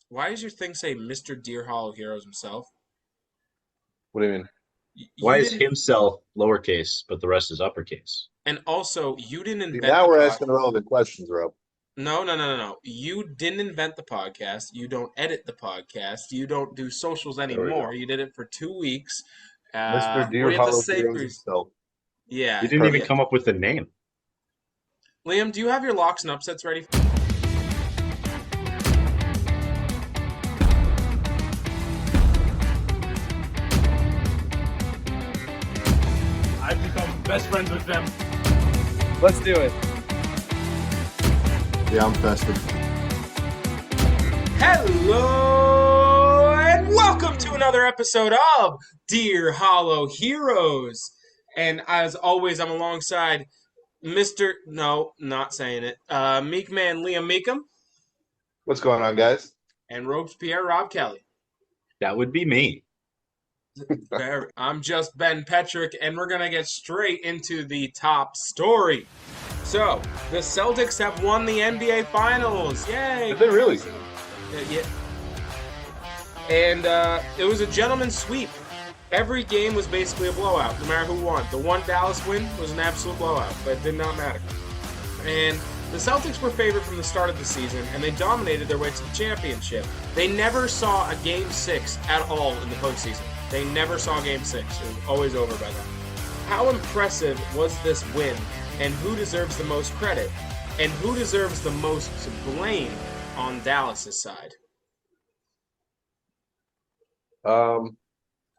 Why does your thing say Mr. Deer Hollow Heroes himself? What do you mean? You Why is didn't, himself lowercase, but the rest is uppercase? and also you didn't See, invent now the we're pod. asking relevant questions, Rob. No, no, no, no, no. You didn't invent the podcast. You don't edit the podcast. You don't do socials There we anymore. go. You did it for 2 weeks. Mr. What do Deer you have to Hollow say Heroes for? himself. You Yeah, didn't even yeah. Perfect. come up with the name. Liam, do you have your locks and upsets ready? I've become best friends with them. Let's do it. Yeah, I'm festive. Hello and welcome to another episode of Dear Hollow Heroes. And as always, I'm alongside Mr. No, not saying it. Meek Man Liam Meekum What's going on, guys? and Robespierre Rob Kelly. That would be me. I'm just Ben Petrick, and we're gonna get straight into the top story. So, the Celtics have won the NBA Finals. Yay! Did they really? Yeah. And it was a gentleman's sweep. Every game was basically a blowout, no matter who won. The one Dallas win was an absolute blowout, but it did not matter. And the Celtics were favored from the start of the season, and they dominated their way to the championship. They never saw a Game 6 at all in the postseason. They never saw Game 6. It was always over by then. How impressive was this win, and who deserves the most credit? And who deserves the most blame on Dallas's side?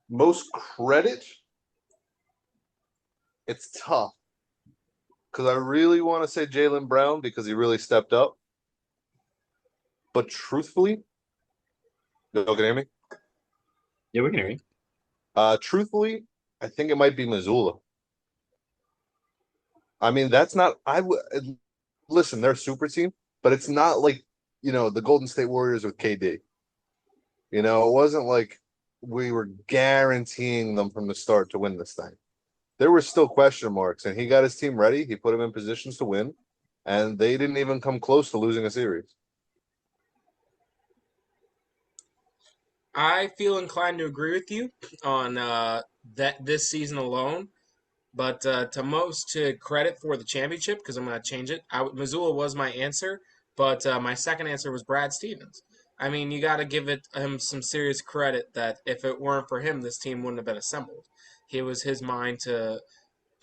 Most credit. It's tough because I really want to say Jaylen Brown because he really stepped up. But truthfully, you can hear me? Yeah, we can hear you. Truthfully, I think it might be Missoula. I mean, that's not. Listen. They're a super team, but it's not like the Golden State Warriors with KD. It wasn't like we were guaranteeing them from the start to win this thing. There were still question marks, and he got his team ready. He put them in positions to win, and they didn't even come close to losing a series. I feel inclined to agree with you on that this season alone, but to credit for the championship because I'm going to change it. Missoula was my answer, but my second answer was Brad Stevens. I mean, you got to give him some serious credit that if it weren't for him, this team wouldn't have been assembled. It was his mind to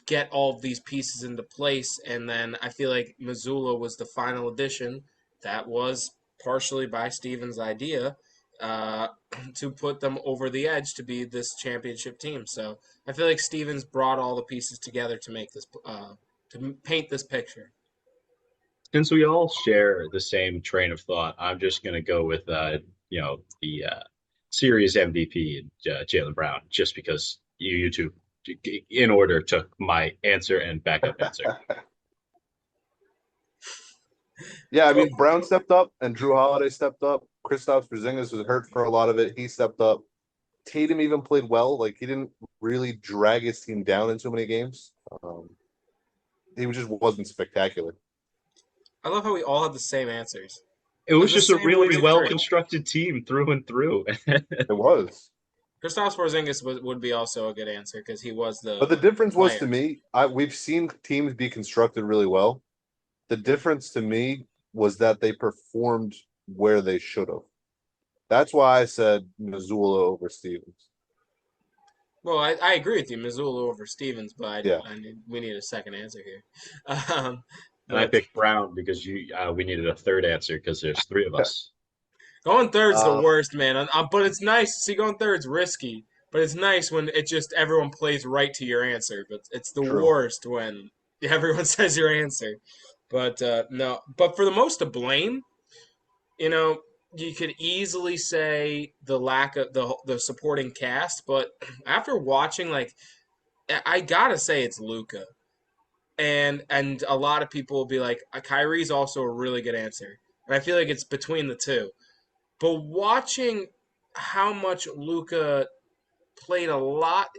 get all of these pieces into place, and then I feel like Missoula was the final addition that was partially by Stevens' idea uh, to put them over the edge to be this championship team. So I feel like Stevens brought all the pieces together to make this to paint this picture. Since we all share the same train of thought, I'm just going to go with the series MVP, Jaylen Brown, just because you two, in order, took my answer and backup answer. Yeah, I mean, Brown stepped up, and Drew Holiday stepped up. Kristaps Porzingis was hurt for a lot of it. He stepped up. Tatum even played well. Like, he didn't really drag his team down in too many games. He just wasn't spectacular. I love how we all had the same answers. It was The just a same really losing well streak. constructed team through and through. It was. Kristaps Porzingis would be also a good answer because he was But the difference was, player. to me, we've seen teams be constructed really well. The difference to me was that they performed where they should have. That's why I said Missoula over Stevens. Well, I agree with you, Missoula over Stevens, but Yeah. we need a second answer here. And I But picked Brown because we needed a third answer because there's three of us. going third's the Uh, worst, man. But it's nice. See, going third's risky, but it's nice when it just everyone plays right to your answer. But it's the True. worst when everyone says your answer. But no. But for the most to blame, you know, you could easily say the lack of the supporting cast. But after watching, like, I gotta say it's Luca. And a lot of people will be like, Kyrie's also a really good answer. And I feel like it's between the two. But watching how much Luca played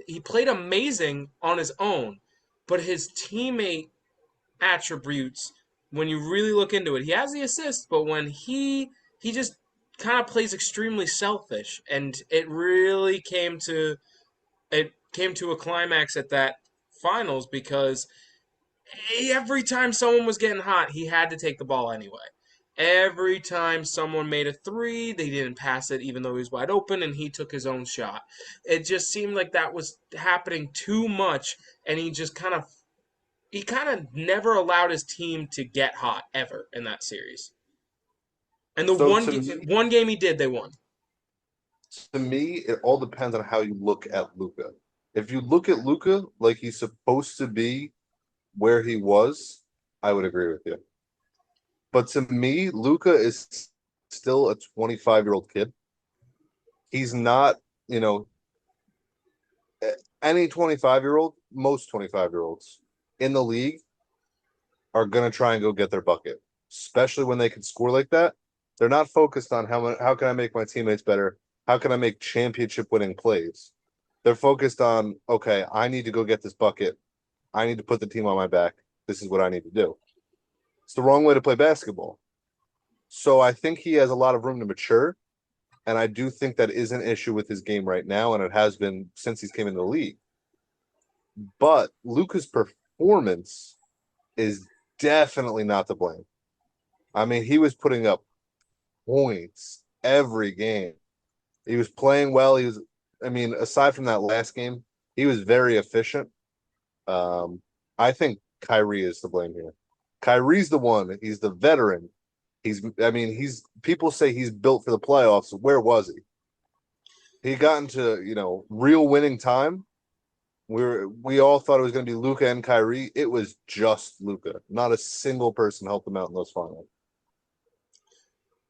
he played amazing on his own, but his teammate attributes, when you really look into it, he has the assist, but when he just kind of plays extremely selfish, and it came to a climax at that finals because every time someone was getting hot, he had to take the ball anyway. Every time someone made a three, they didn't pass it even though he was wide open, and he took his own shot. It just seemed like that was happening too much, and he kind of never allowed his team to get hot ever in that series. And the So one game he did, they won. to me, it all depends on how you look at Luka. If you look at Luka like he's supposed to be where he was, I would agree with you. But to me, Luka is still a 25-year-old kid. He's not, you know, any 25-year-old, most 25-year-olds in the league are going to try and go get their bucket, especially when they can score like that. They're not focused on how can I make my teammates better? How can I make championship winning plays? They're focused on, okay, I need to go get this bucket. I need to put the team on my back. This is what I need to do. It's the wrong way to play basketball. So I think he has a lot of room to mature. And I do think that is an issue with his game right now, and it has been since he's came into the league. But Luka's performance is definitely not to blame. I mean, he was putting up points every game. He was playing well. Aside from that last game, he was very efficient. I think Kyrie is to blame here. Kyrie's the one. He's the veteran. People say he's built for the playoffs. Where was he? He got into, real winning time. We all thought it was going to be Luka and Kyrie. It was just Luka. Not a single person helped him out in those finals.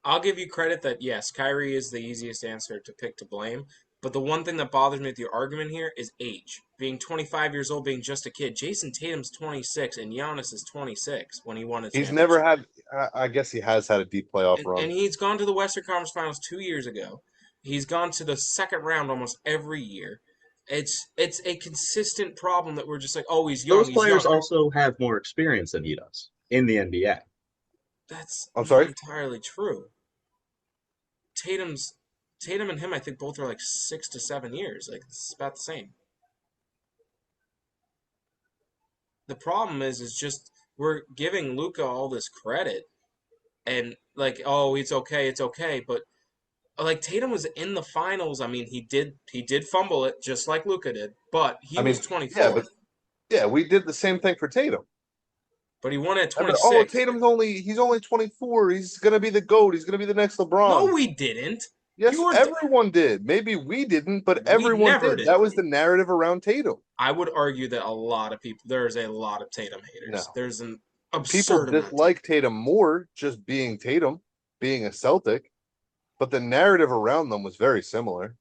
I'll give you credit that, yes, Kyrie is the easiest answer to pick to blame. But the one thing that bothers me with your argument here is age. Being 25 years old, being just a kid. Jason Tatum's 26 and Giannis is 26 when he won his He's championship. never had – I guess he has had a deep playoff run. And he's gone to the Western Conference Finals 2 years ago. He's gone to the second round almost every year. It's a consistent problem that we're just like, oh, he's young. Those players also have more experience than he does in the NBA. That's I'm not sorry? entirely true. Tatum and him, I think, both are like 6 to 7 years. Like, it's about the same. The problem is just we're giving Luka all this credit, and like, oh, it's okay. But like Tatum was in the finals. I mean, he did fumble it just like Luka did, but he was 24. Yeah, we did the same thing for Tatum. But he won at I mean, 26. Tatum's only 24. He's gonna be the GOAT. He's gonna be the next LeBron. No, we didn't. Yes, everyone did. Maybe we didn't, but everyone never did. did. That was the narrative around Tatum. I would argue that there's a lot of Tatum haters. No. There's an absurd People dislike Tatum more just being Tatum, being a Celtic, but the narrative around them was very similar.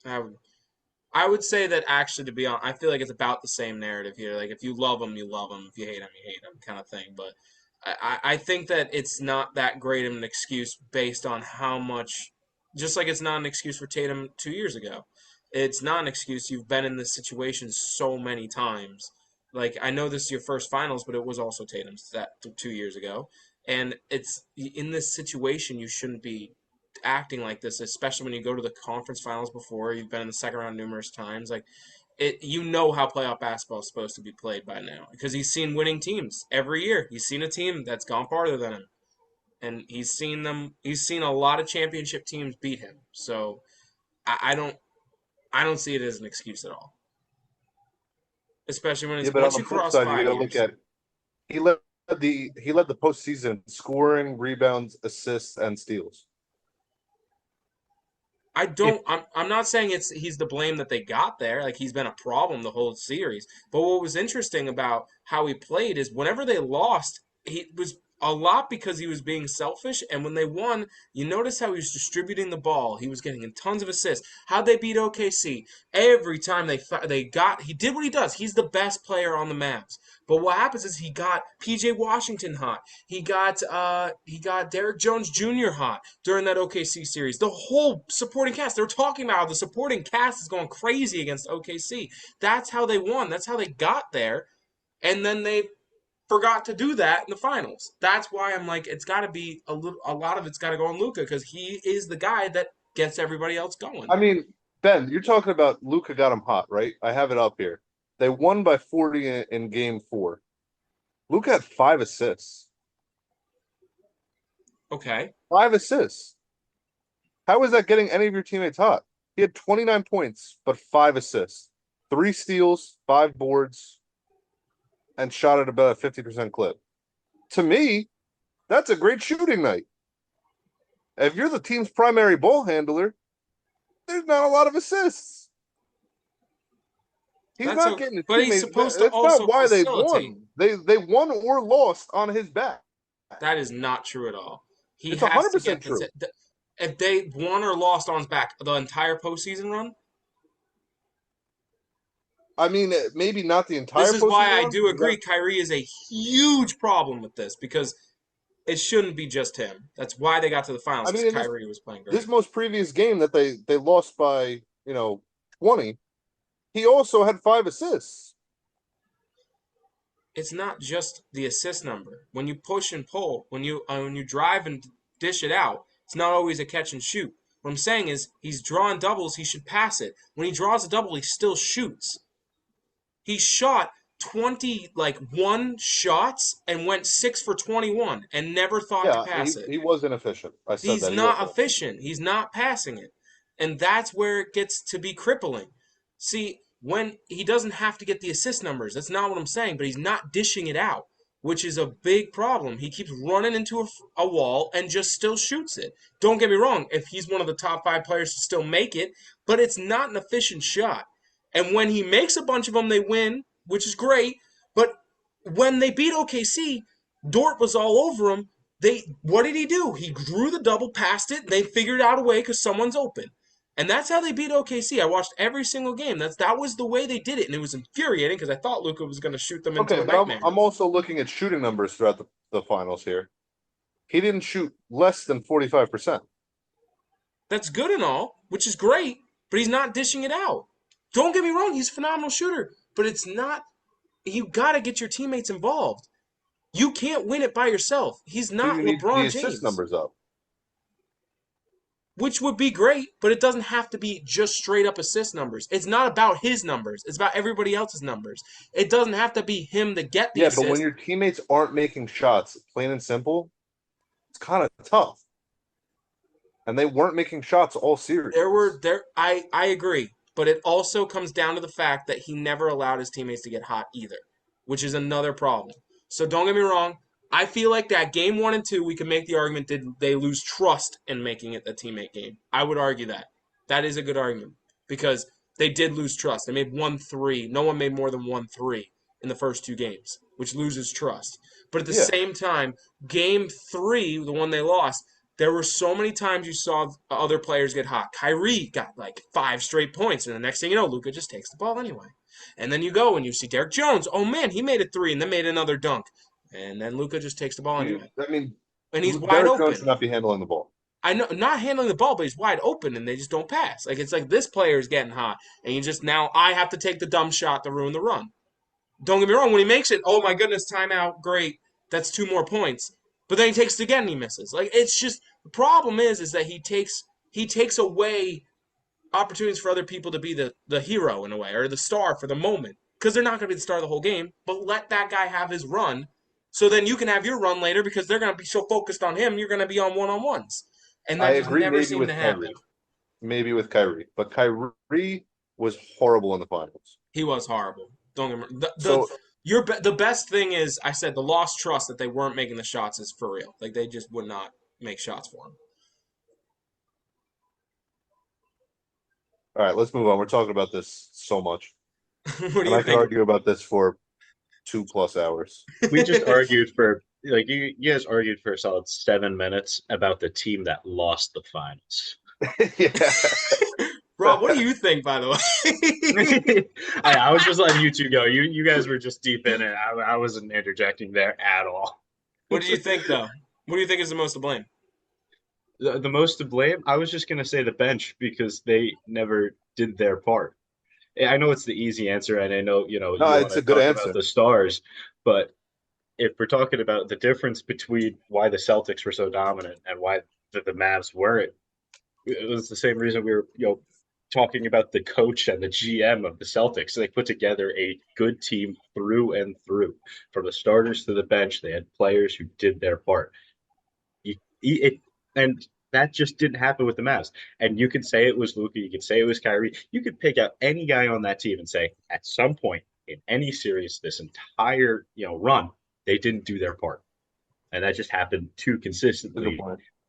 I would say that actually, to be honest, I feel like it's about the same narrative here. Like, if you love them, you love them. If you hate them, you hate them, kind of thing. But I think that it's not that great of an excuse based on how much, just like it's not an excuse for Tatum 2 years ago. It's not an excuse. You've been in this situation so many times. Like, I know this is your first finals, but it was also Tatum's that 2 years ago. And it's in this situation, you shouldn't be acting like this, especially when you go to the conference finals before. You've been in the second round numerous times. Like, how playoff basketball is supposed to be played by now because he's seen winning teams every year. He's seen a team that's gone farther than him, and he's seen a lot of championship teams beat him. So I don't see it as an excuse at all, especially when it's once you cross 5 years. Look at he led the postseason scoring, rebounds, assists, and steals. I'm not saying he's the blame that they got there. Like, he's been a problem the whole series. But what was interesting about how he played is whenever they lost, he was a lot because he was being selfish. And when they won, you notice how he was distributing the ball. He was getting tons of assists. How'd they beat OKC? Every time he did what he does. He's the best player on the Mavs. But what happens is he got P.J. Washington hot. He got Derrick Jones Jr. hot during that OKC series. The whole supporting cast. They're talking about how the supporting cast is going crazy against OKC. That's how they won. That's how they got there. And then they forgot to do that in the finals. That's why I'm like, it's got to be a lot of it's got to go on Luka because he is the guy that gets everybody else going. I mean, Ben, you're talking about Luka got him hot, right? I have it up here. They won by 40 in game 4. Luka had 5 assists. Okay. 5 assists. How is that getting any of your teammates hot? He had 29 points, but 5 assists, 3 steals, 5 boards, and shot at about a 50% clip. To me, that's a great shooting night. If you're the team's primary ball handler, there's not a lot of assists. He's That's not getting his but he's teammates. supposed to That's also not why they facilitate. won. They won or lost on his back. That is not true at all. He It's has to get 100% true. if they won or lost on his back the entire postseason run. I mean, maybe not the entire This is why postseason I run, do agree Kyrie is a huge problem with this because it shouldn't be just him. That's why they got to the finals. I mean, in Kyrie was playing great. this most previous game that they lost by 20, he also had 5 assists. It's not just the assist number. When you push and pull, when you drive and dish it out, it's not always a catch and shoot. What I'm saying is he's drawing doubles, he should pass it. When he draws a double, he still shoots. He shot 21 shots and went 6 for 21 and never thought to Yeah, pass it. he was inefficient. I said He's that. not efficient. He's not passing it. And that's where it gets to be crippling. See, when he doesn't have to get the assist numbers, that's not what I'm saying, but he's not dishing it out, which is a big problem. He keeps running into a wall and just still shoots it. Don't get me wrong, if he's one of the top 5 players to still make it, but it's not an efficient shot. And when he makes a bunch of them, they win, which is great. But when they beat OKC, Dort was all over him. What did he do? He drew the double, passed it. They figured out a way because someone's open, and that's how they beat OKC. I watched every single game. That was the way they did it, and it was infuriating because I thought Luka was going to shoot them into Okay, a but nightmare. I'm also looking at shooting numbers throughout the finals here. He didn't shoot less than 45%. That's good and all, which is great, but he's not dishing it out. Don't get me wrong, he's a phenomenal shooter, but it's not. You got to get your teammates involved. You can't win it by yourself. He's So not you need the LeBron assist James. numbers up. Which would be great, but it doesn't have to be just straight up assist numbers. It's not about his numbers. It's about everybody else's numbers. It doesn't have to be him to get the Yeah, assist. but when your teammates aren't making shots, plain and simple, it's kind of tough. And they weren't making shots all series. I agree, but it also comes down to the fact that he never allowed his teammates to get hot either, which is another problem. So don't get me wrong. I feel like that game 1 and 2, we can make the argument did they lose trust in making it a teammate game. I would argue that. That is a good argument because they did lose trust. They made 1-3. No one made more than 1-3 in the first 2 games, which loses trust. But at the same time, game 3, the one they lost, there were so many times you saw other players get hot. Kyrie got like 5 straight points, and the next thing you know, Luka just takes the ball anyway. And then you go and you see Derek Jones. Oh man, he made a 3 and then made another dunk. And then Luka just takes the ball anyway. I mean, And he's wide Derek open. Jones should not be handling the ball. I know, not handling the ball, but he's wide open and they just don't pass. Like it's like this player is getting hot, and you just now I have to take the dumb shot to ruin the run. Don't get me wrong, when he makes it, oh my goodness, timeout, great. That's 2 more points. But then he takes it again and he misses. Like it's just the problem is that he takes away opportunities for other people to be the hero in a way or the star for the moment because they're not going to be the star of the whole game. But let that guy have his run, so then you can have your run later because they're going to be so focused on him. You're going to be on one-on-ones, and that I just agree. never Maybe seemed with to happen. Kyrie. Maybe with Kyrie, but Kyrie was horrible in the finals. He was horrible. Don't get me So the best thing is I said the lost trust that they weren't making the shots is for real. Like they just would not make shots for him. all right, let's move on. We're talking about this so much, What do and you I could think? argue about this for 2+ hours. We just argued for like you guys argued for a solid 7 minutes about the team that lost the finals. Yeah. Rob, what do you think, by the way? I was just letting you two go. You guys were just deep in it. I wasn't interjecting there at all. What do you think, though? What do you think is the most to blame? The most to blame, I was just gonna say the bench because they never did their part. I know it's the easy answer, and I know you No, want it's to a good talk answer. about the stars, but if we're talking about the difference between why the Celtics were so dominant and why the Mavs weren't, it was the same reason we were, talking about the coach and the GM of the Celtics. So they put together a good team through and through, from the starters to the bench. They had players who did their part. And that just didn't happen with the Mavs. And you could say it was Luka, you could say it was Kyrie. You could pick out any guy on that team and say, at some point in any series, this entire run, they didn't do their part, and that just happened too consistently.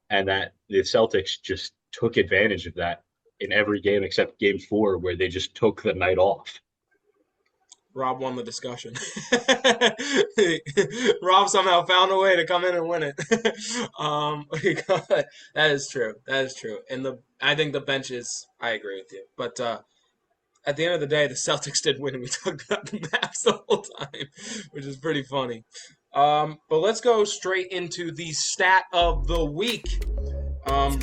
And that the Celtics just took advantage of that in every game except game 4, where they just took the night off. Rob won the discussion. Rob somehow found a way to come in and win it. That is true. That is true. And I think the benches, I agree with you. But at the end of the day, the Celtics did win, and we talked about the Mavs the whole time, which is pretty funny. But let's go straight into the stat of the week.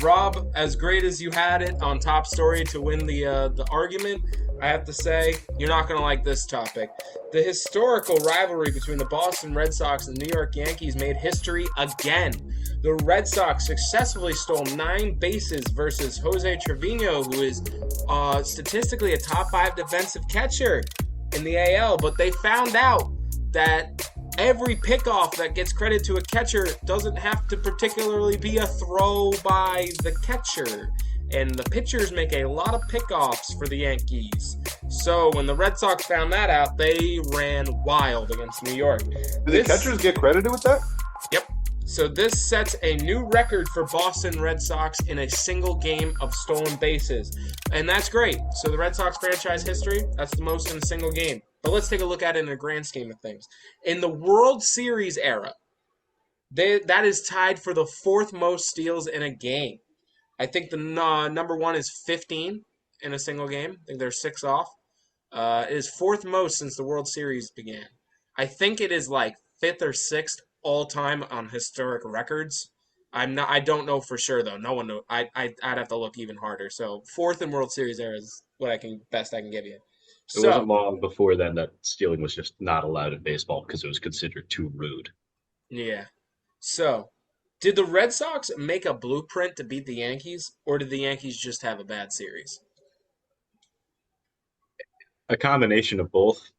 Rob, as great as you had it on Top Story to win the argument, I have to say, you're not going to like this topic. The historical rivalry between the Boston Red Sox and the New York Yankees made history again. The Red Sox successfully stole 9 bases versus Jose Trevino, who is statistically a top 5 defensive catcher in the AL, but they found out that every pickoff that gets credit to a catcher doesn't have to particularly be a throw by the catcher. And the pitchers make a lot of pickoffs for the Yankees. So when the Red Sox found that out, they ran wild against New York. Did the catchers get credited with that? Yep. So this sets a new record for Boston Red Sox in a single game of stolen bases. And that's great. So the Red Sox franchise history, that's the most in a single game. But let's take a look at it in a grand scheme of things. In the World Series era, that is tied for the 4th most steals in a game. I think the number 1 is 15 in a single game. I think they're 6 off. It is 4th most since the World Series began. I think it is like 5th or 6th all time on historic records. I don't know for sure though. No one knows. I'd have to look even harder. So 4th in World Series era is what I can give you. It wasn't long before then that stealing was just not allowed in baseball because it was considered too rude. Yeah. So, did the Red Sox make a blueprint to beat the Yankees, or did the Yankees just have a bad series? A combination of both,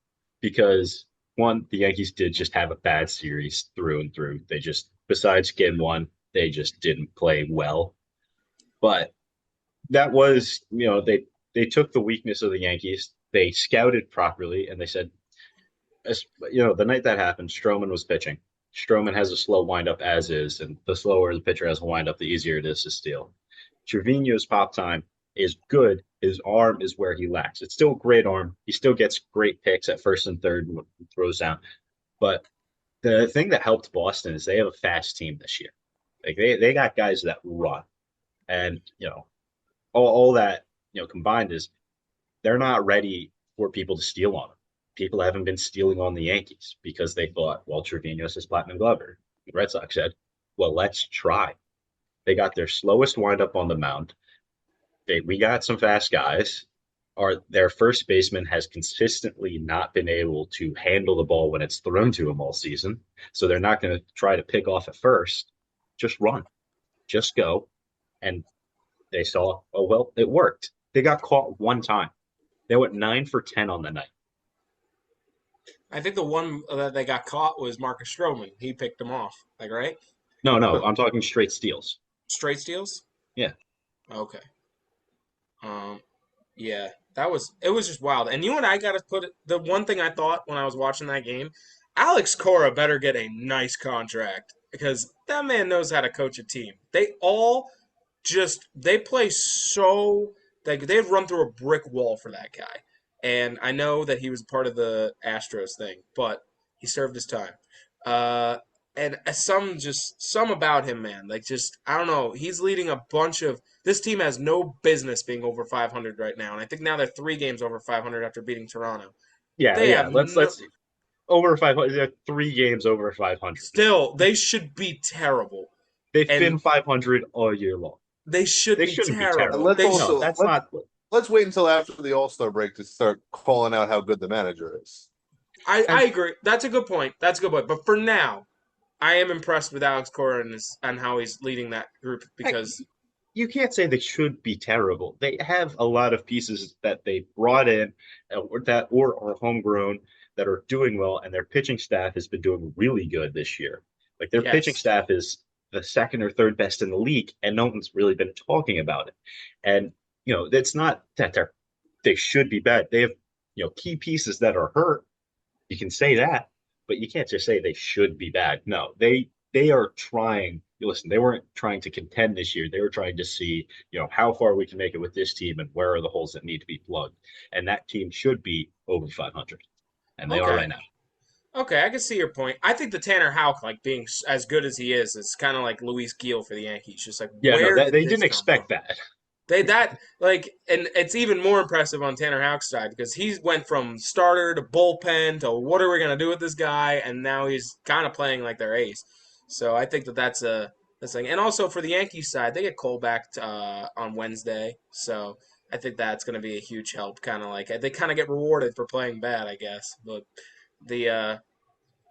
because one, the Yankees did just have a bad series through and through. They just, besides game 1, they just didn't play well. But that was, they took the weakness of the Yankees. They scouted properly, and they said, the night that happened, Stroman was pitching. Stroman has a slow windup as is, and the slower the pitcher has a windup, the easier it is to steal. Trevino's pop time is good. His arm is where he lacks. It's still a great arm. He still gets great picks at first and third and throws down. But the thing that helped Boston is they have a fast team this year. Like they got guys that run. And, all that, combined is they're not ready for people to steal on them. People haven't been stealing on the Yankees because they thought, well, Trevino's his platinum glover. The Red Sox said, well, let's try. They got their slowest windup on the mound. We got some fast guys. Their first baseman has consistently not been able to handle the ball when it's thrown to him all season. So they're not going to try to pick off at first. Just run. Just go. And they saw, oh, well, it worked. They got caught one time. They went 9 for 10 on the night. I think the one that they got caught was Marcus Stroman. He picked them off, right? No, I'm talking straight steals. Straight steals? Yeah. Okay. Yeah, it was just wild. And you and I got to put it, the one thing I thought when I was watching that game, Alex Cora better get a nice contract because that man knows how to coach a team. They play so, they've run through a brick wall for that guy. And I know that he was part of the Astros thing, but he served his time. And some about him, man. I don't know. He's leading a bunch of – this team has no business being over 500 right now. And I think now they're 3 games over 500 after beating Toronto. Yeah. Let's see. Over 500. They're 3 games over 500. Still, they should be terrible. They've been 500 all year long. They shouldn't be terrible. Let's wait until after the All-Star break to start calling out how good the manager is. I agree. That's a good point. That's a good point. But for now, I am impressed with Alex Cora and how he's leading that group Heck, because you can't say they should be terrible. They have a lot of pieces that they brought in or are homegrown that are doing well, and their pitching staff has been doing really good this year. Like their pitching yes. staff is the second or third best in the league, and no one's really been talking about it. And it's not that they should be bad. They have key pieces that are hurt. You can say that, but you can't just say they should be bad. No, they are trying. Listen, they weren't trying to contend this year. They were trying to see, how far we can make it with this team and where are the holes that need to be plugged. And that team should be over 500, and they are Okay. right now. Okay, I can see your point. I think the Tanner Houck, like being as good as he is kind of like Luis Gil for the Yankees. Just like Yeah, no, where did they this didn't come from? expect that. And it's even more impressive on Tanner Houck's side because he went from starter to bullpen to what are we gonna do with this guy, and now he's kind of playing like their ace. So I think that's a thing. And also for the Yankees side, they get Cole back on Wednesday, so I think that's gonna be a huge help. Kind of like they kind of get rewarded for playing bad, I guess. But the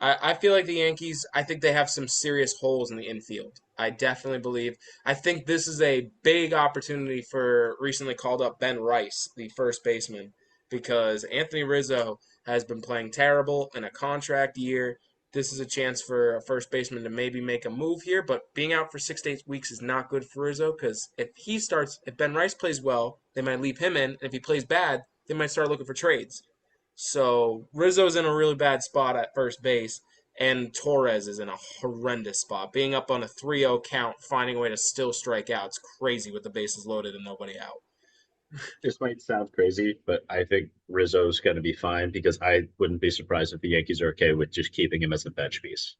I feel like the Yankees, I think they have some serious holes in the infield. I definitely believe. I think this is a big opportunity for recently called up Ben Rice, the first baseman, because Anthony Rizzo has been playing terrible in a contract year. This is a chance for a first baseman to maybe make a move here, but being out for 6 to 8 weeks is not good for Rizzo because if Ben Rice plays well, they might leave him in, and if he plays bad, they might start looking for trades. So Rizzo's in a really bad spot at first base, and Torres is in a horrendous spot. Being up on a 3-0 count, finding a way to still strike out, it's crazy with the bases loaded and nobody out. This might sound crazy, but I think Rizzo's going to be fine because I wouldn't be surprised if the Yankees are okay with just keeping him as a bench piece.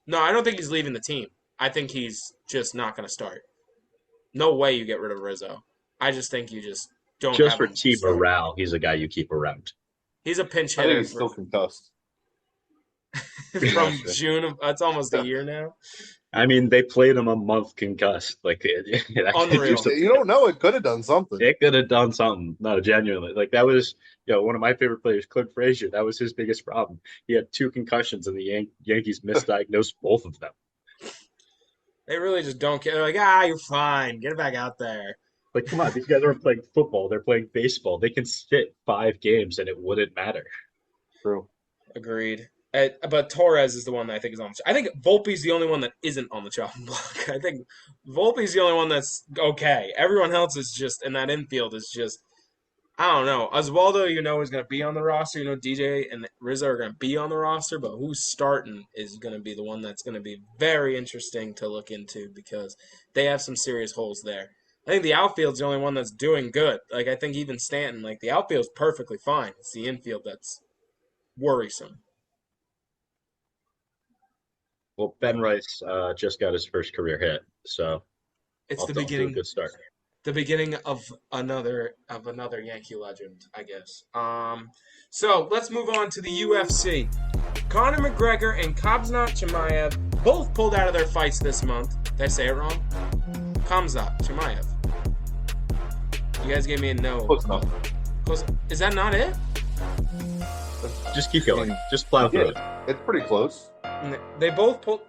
No, I don't think he's leaving the team. I think he's just not going to start. No way you get rid of Rizzo. I just think you just don't Just have for him team start. morale, he's a guy you keep around. He's a pinch I think hitter he's still concussed. from June of. That's almost a year now. I mean, they played him a month concussed. Like that could do Unreal. something. You don't know. It could have done something. It could have done something. No, genuinely. Like that was, one of my favorite players, Clint Frazier. That was his biggest problem. He had 2 concussions, and the Yankees misdiagnosed both of them. They really just don't care. They're like, you're fine. Get it back out there. Like, come on, these guys aren't playing football. They're playing baseball. They can sit 5 games, and it wouldn't matter. True. Agreed. But Torres is the one that I think is on. I think Volpe's the only one that isn't on the chopping block. I think Volpe's the only one that's okay. Everyone else is just in that infield is just I don't know. Oswaldo, is going to be on the roster. DJ and Rizzo are going to be on the roster, but who's starting is going to be the one that's going to be very interesting to look into because they have some serious holes there. I think the outfield's the only one that's doing good. Like I think even Stanton, like the outfield's perfectly fine. It's the infield that's worrisome. Well, Ben Rice just got his first career hit, so It's I'll the do a beginning. good start. The beginning of another Yankee legend, I guess. So let's move on to the UFC. Conor McGregor and Khamzat Chimaev both pulled out of their fights this month. Did I say it wrong? Khamzat Chimaev. You guys gave me a no. Close enough. Is that not it? Just keep going. Just plow through it. It's pretty close. They both pulled.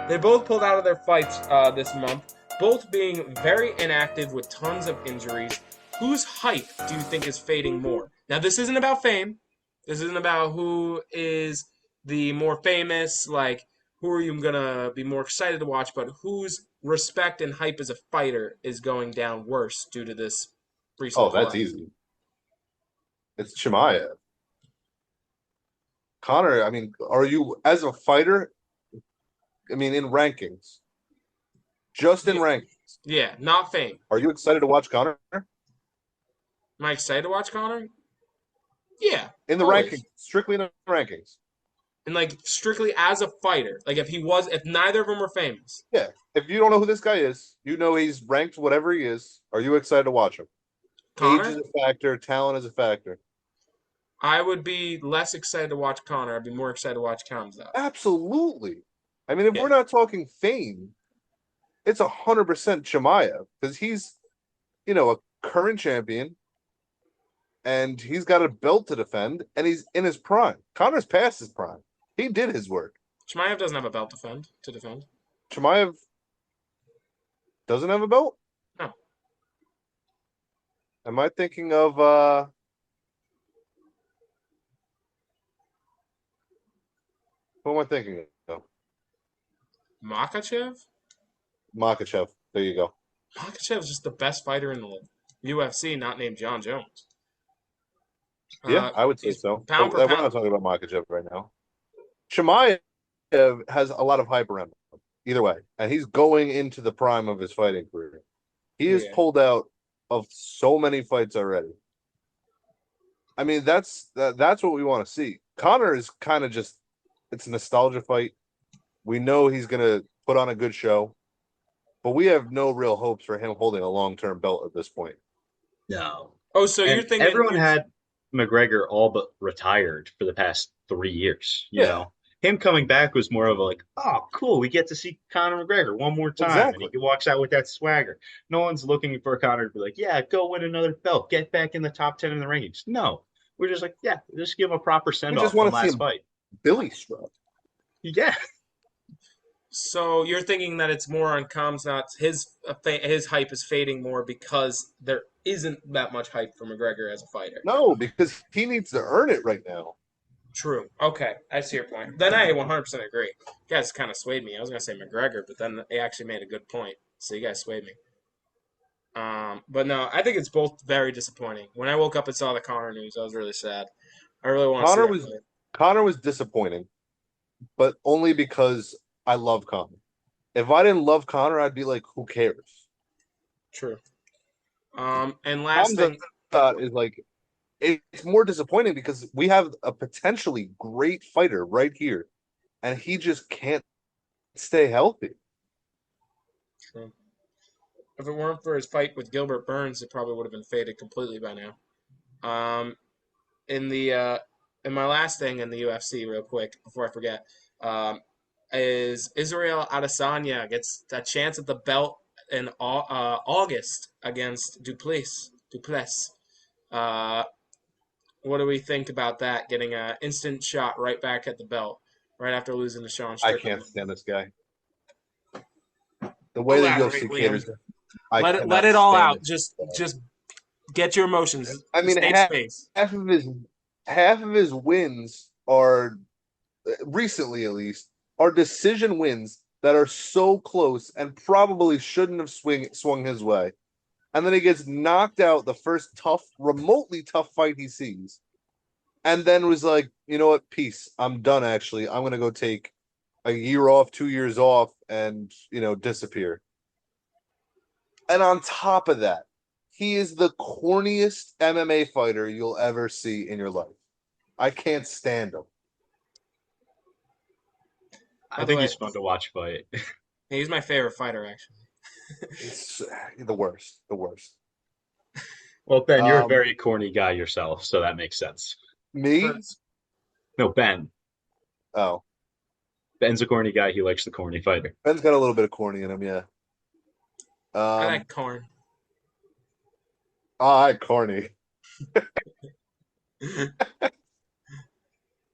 They both pulled out of their fights this month. Both being very inactive with tons of injuries. Whose hype do you think is fading more? Now, this isn't about fame. This isn't about who is the more famous, like, who are you going to be more excited to watch, but whose respect and hype as a fighter is going down worse due to this recent Oh, that's collapse? easy. It's Chimaev. Connor, I mean, are you, as a fighter, in rankings, just in rankings, Yeah, not fame. are you excited to watch Connor? Am I excited to watch Conor? Yeah. In the always. rankings, strictly in the rankings. And like strictly as a fighter. Like if neither of them were famous. Yeah. If you don't know who this guy is, he's ranked whatever he is. Are you excited to watch him? Conor? Age is a factor. Talent is a factor. I would be less excited to watch Conor. I'd be more excited to watch Khamzat. Absolutely. If we're not talking fame, it's 100% Chimaev because he's, a current champion. and he's got a belt to defend, and he's in his prime. Conor's past his prime. He did his work. Chimaev doesn't have a belt to defend. Chimaev doesn't have a belt? No. Am I thinking of who am I thinking of? Makachev? Makachev. There you go. Makachev is just the best fighter in the UFC, not named John Jones. Yeah, I would say he's so. pound for We're pound. not talking about Makachev right now. Chimaev has a lot of hype around him, either way, and he's going into the prime of his fighting career. He is pulled out of so many fights already. I mean, that's what we want to see. Conor is kind of just, it's a nostalgia fight. We know he's going to put on a good show, but we have no real hopes for him holding a long-term belt at this point. No. Oh, so you're And thinking everyone had McGregor all but retired for the past 3 years. You know, him coming back was more of a like, oh, cool, we get to see Conor McGregor one more time, Exactly. and he walks out with that swagger. No one's looking for Conor to be like, yeah, go win another belt, get back in the top 10 in the rankings. No, we're just like, yeah, just give him a proper send off one last fight. Billy Struck. Yeah. So you're thinking that it's more on comms, not his hype is fading more because there isn't that much hype for McGregor as a fighter. No, because he needs to earn it right now. True. Okay, I see your point. Then I 100% agree. You guys kind of swayed me. I was going to say McGregor, but then they actually made a good point. So you guys swayed me. But no, I think it's both very disappointing. When I woke up and saw the Conor news, I was really sad. I really want to see that. Conor was disappointing, but only because I love Conor. If I didn't love Conor, I'd be like, who cares? True. And last thing is like, it's more disappointing because we have a potentially great fighter right here, and he just can't stay healthy. True. If it weren't for his fight with Gilbert Burns, it probably would have been faded completely by now. In my last thing in the UFC, real quick before I forget, is Israel Adesanya gets a chance at the belt in August against Duplessis. What do we think about that? Getting an instant shot right back at the belt right after losing to Sean Strickland. I can't stand this guy. The way that UFC caters, let it all out. Just get your emotions. I mean, half of his wins are recently, at least, are decision wins that are so close and probably shouldn't have swung his way. And then he gets knocked out the first remotely tough fight he sees. And then was like, you know what? Peace. I'm done, actually. I'm going to go take a year off, 2 years off, and, disappear. And on top of that, he is the corniest MMA fighter you'll ever see in your life. I can't stand him. I think he's fun to watch fight. He's my favorite fighter, actually. It's the worst. Well, Ben, you're a very corny guy yourself, so that makes sense. Me? No, Ben. Oh. Ben's a corny guy. He likes the corny fighter. Ben's got a little bit of corny in him, yeah. I like corn. All right, corny.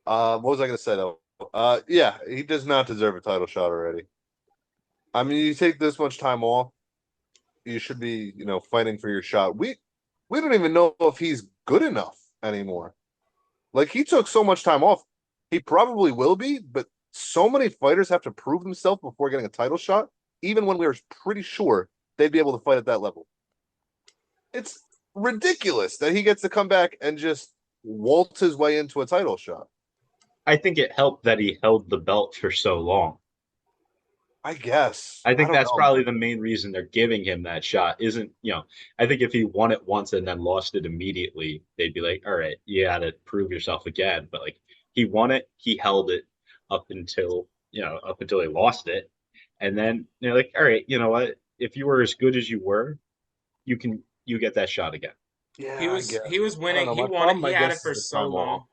What was I going to say, though? Yeah, he does not deserve a title shot already. I mean, you take this much time off, you should be, fighting for your shot. We don't even know if he's good enough anymore. Like, he took so much time off. He probably will be, but so many fighters have to prove themselves before getting a title shot, even when we were pretty sure they'd be able to fight at that level. It's ridiculous that he gets to come back and just waltz his way into a title shot. I think it helped that he held the belt for so long. I guess. I think that's probably the main reason they're giving him that shot. I think if he won it once and then lost it immediately, they'd be like, all right, you got to prove yourself again. But like, he won it, he held it up until he lost it. And then they're like, all right, you know what? If you were as good as you were, you get that shot again. Yeah, he was winning. He won it. He had it for so long.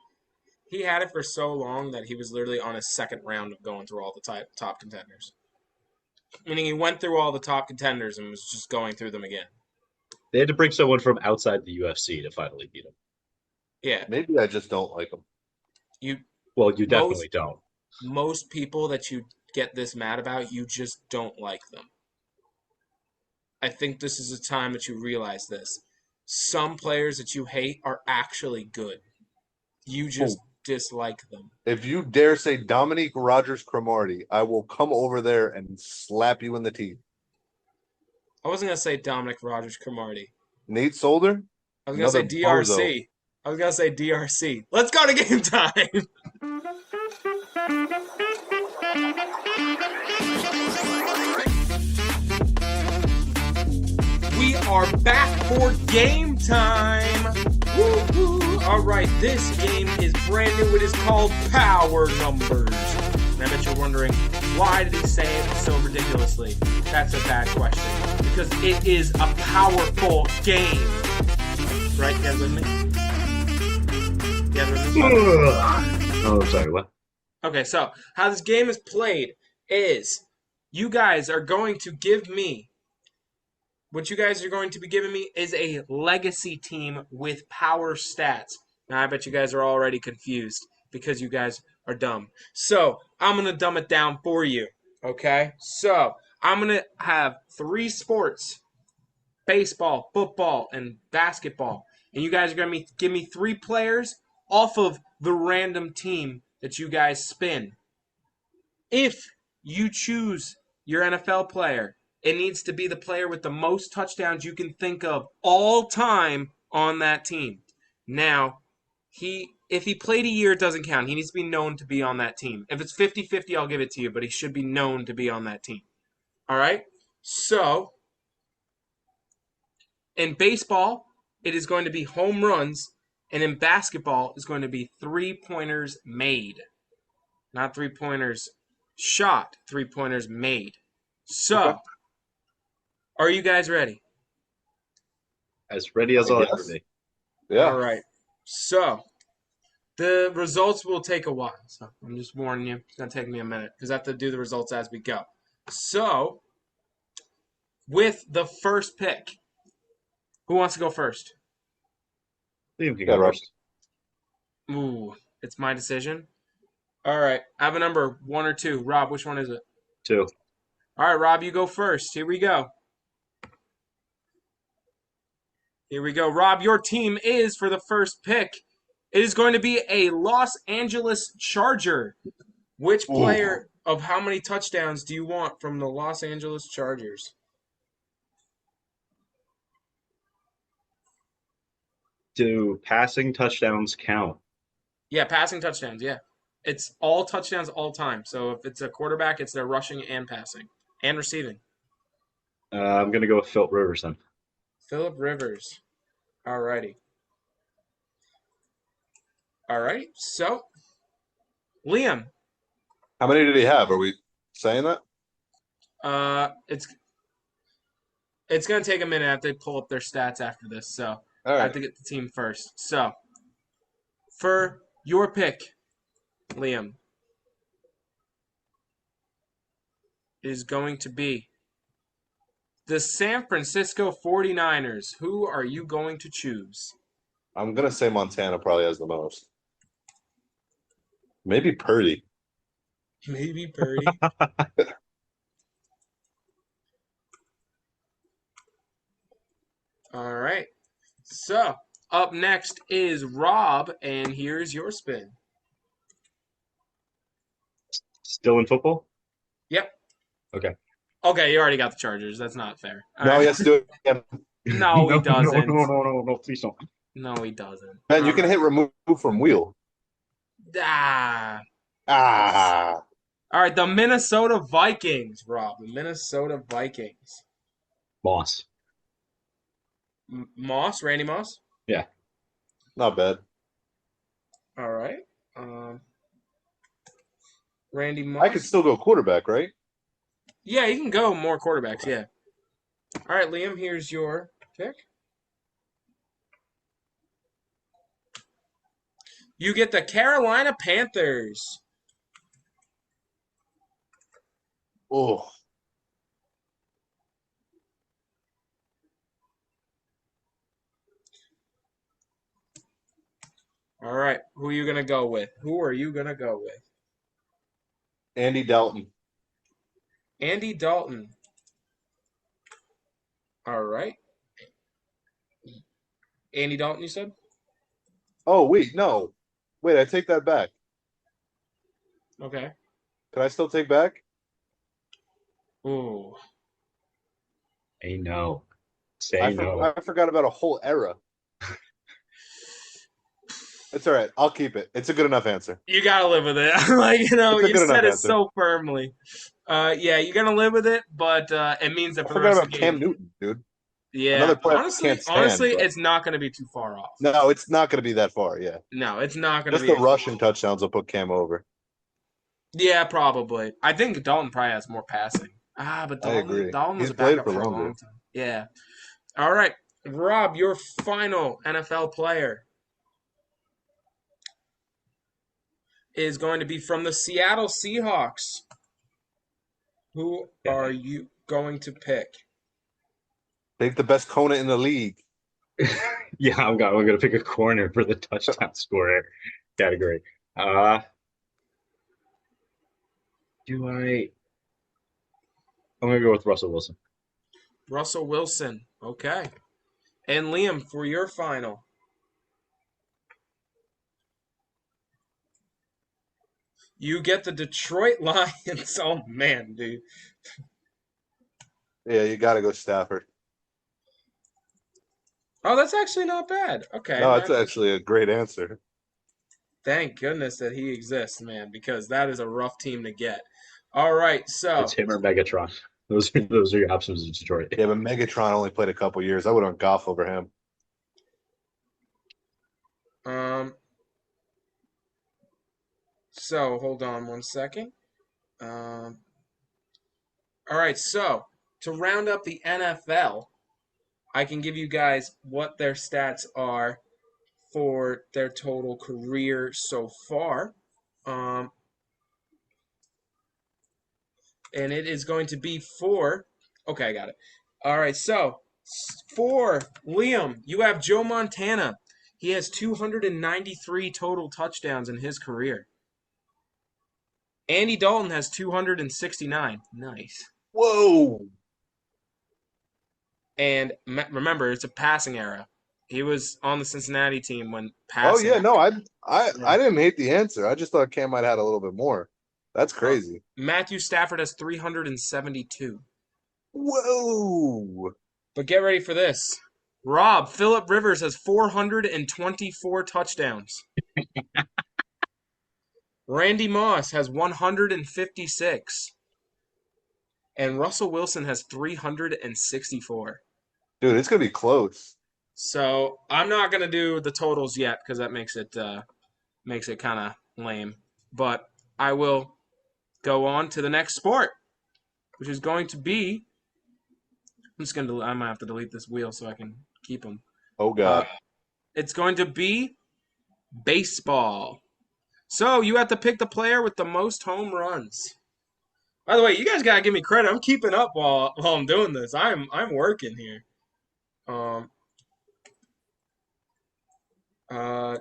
He had it for so long that he was literally on his second round of going through all the top contenders. Meaning he went through all the top contenders and was just going through them again. They had to bring someone from outside the UFC to finally beat him. Yeah, Maybe I just don't like him. you Well, you most definitely don't. most people that you get this mad about, you just don't like them. I think this is a time that you realize this. Some players that you hate are actually good. You Oh, just dislike them. if you dare say Dominique Rogers-Cromartie, I will come over there and slap you in the teeth. I wasn't gonna say Dominic Rogers Cromartie. Nate Solder, I was gonna say another bozo. DRC. I was gonna say DRC. Let's go to game time. We are back for game time. Woo-hoo. All right, this game is brand new. It is called Power Numbers. And I bet you're wondering, why did he say it so ridiculously? That's a bad question. Because it is a powerful game. Right, you guys with me? You guys with me? Oh, sorry, what? Okay, so how this game is played is you guys are going to give me what you guys are going to be giving me is a legacy team with power stats. Now, I bet you guys are already confused because you guys are dumb. So, I'm going to dumb it down for you. Okay? So, I'm going to have 3 sports: baseball, football, and basketball. And you guys are going to give me 3 players off of the random team that you guys spin. If you choose your NFL player, it needs to be the player with the most touchdowns you can think of all time on that team. Now, if he played a year, it doesn't count. He needs to be known to be on that team. If it's 50-50, I'll give it to you, but he should be known to be on that team. All right? So, in baseball, it is going to be home runs, and in basketball, it's going to be three-pointers made. Not three-pointers shot, three-pointers made. So, Okay. are you guys ready? As ready as I I'll guess. ever be. Yeah. All right. So, the results will take a while. So, I'm just warning you. It's going to take me a minute because I have to do the results as we go. So, with the first pick, who wants to go first? Liam can Yeah, go Rob. first. Ooh, it's my decision. All right. I have a number 1 or 2. Rob, which one is it? 2. All right, Rob, you go first. Here we go. Here we go. Rob, your team is for the first pick. It is going to be a Los Angeles Charger. Which Ooh. player of how many touchdowns do you want from the Los Angeles Chargers? Do passing touchdowns count? Yeah, passing touchdowns, yeah. It's all touchdowns all time. So if it's a quarterback, it's their rushing and passing and receiving. I'm going to go with Philip Rivers then. Philip Rivers. Alrighty. Alrighty. So, Liam. How many did he have? Are we saying that? It's gonna take a minute. I have to pull up their stats after this, so All I have right. to get the team first. So, for your pick, Liam, is going to be the San Francisco 49ers. Who are you going to choose? I'm gonna say Montana probably has the most. Maybe Purdy. Maybe Purdy. All right. So, up next is Rob, and here's your spin. Still in football? Yep. Okay. Okay, you already got the Chargers. That's not fair. All No, right. he has to do it again. No, he doesn't. No, please don't. No, he doesn't. Ben, you All can right. hit remove from wheel. Ah. Ah. All right, the Minnesota Vikings, Rob. The Minnesota Vikings. Moss. Moss, Randy Moss. Yeah. Not bad. All right. Randy Moss. I could still go quarterback, right? Yeah, you can go more quarterbacks. Yeah. All right, Liam. Here's your pick. You get the Carolina Panthers. Oh. All right. Who are you gonna go with? Who are you gonna go with? Andy Dalton. Andy Dalton. All right. Andy Dalton, you said? Oh, wait, no. Wait, I take that back. Okay. Can I still take back? Ooh. Say no. Say no. I forgot about a whole era. It's all right. I'll keep it. It's a good enough answer. You gotta live with it. Like, It's a you good said enough it answer. so firmly. Yeah, you're gonna live with it, but it means that I for the forgot rest of about the Cam game. Newton, dude. Yeah. Another player I Honestly, can't stand. But... it's not gonna be too far off. No, it's not going to be that far. Yeah. No, it's not gonna Just be. the rushing touchdowns will put Cam over. Yeah, probably. I think Dalton probably has more passing. But I agree. Dalton was He's a played backup for for a longer. long time. Yeah. All right, Rob, your final NFL player is going to be from the Seattle Seahawks. Who are you going to pick? Take the best Kona in the league. Yeah, I'm gonna pick a corner for the touchdown scorer category. Do I? I'm gonna go with Russell Wilson. Russell Wilson. Okay. And Liam, for your final. You get the Detroit Lions. Oh, man, dude. Yeah, you got to go Stafford. Oh, that's actually not bad. Okay. No, it's actually a great answer. Thank goodness that he exists, man, because that is a rough team to get. All right, so It's him or Megatron. Those are your options in Detroit. Yeah, but Megatron only played a couple years. I would have Goff over him. So hold on one second. All right, so to round up the NFL, I can give you guys what their stats are for their total career so far. And it is going to be for. Okay, I got it. All right, so for Liam, you have Joe Montana. He has 293 total touchdowns in his career. Andy Dalton has 269. Nice. Whoa. And remember, it's a passing era. He was on the Cincinnati team when Oh passing. yeah, no, I didn't hate the answer. I just thought Cam might have had a little bit more. That's crazy. Matthew Stafford has 372. Whoa. But get ready for this. Rob, Phillip Rivers has 424 touchdowns. Randy Moss has 156. And Russell Wilson has 364. Dude, it's gonna be close. So I'm not gonna do the totals yet because that makes it kind of lame. But I will go on to the next sport, which is going to be. I might have to delete this wheel so I can keep them. Oh god. It's going to be baseball. So you have to pick the player with the most home runs. By the way, you guys gotta give me credit. I'm keeping up while I'm doing this. I'm working here. All right,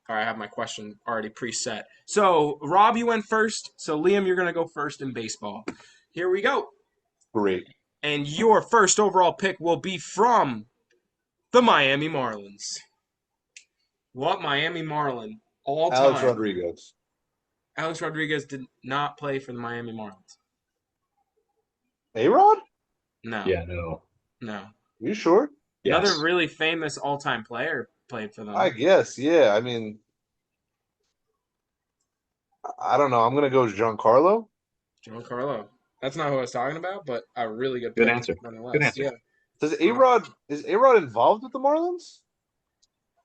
I have my question already preset. So Rob, you went first. So Liam, you're gonna go first in baseball. Here we go. Great. And your first overall pick will be from the Miami Marlins. What Miami Marlin all time? Alex Rodriguez. Alex Rodriguez did not play for the Miami Marlins. A-Rod? No. Yeah, no. No. You sure? Yes. Another really famous all-time player played for them. I guess, yeah. I mean, I don't know. I'm gonna go with Giancarlo. Giancarlo. That's not who I was talking about, but a really good Good pick answer. nonetheless. Good answer. Yeah. Is A-Rod involved with the Marlins?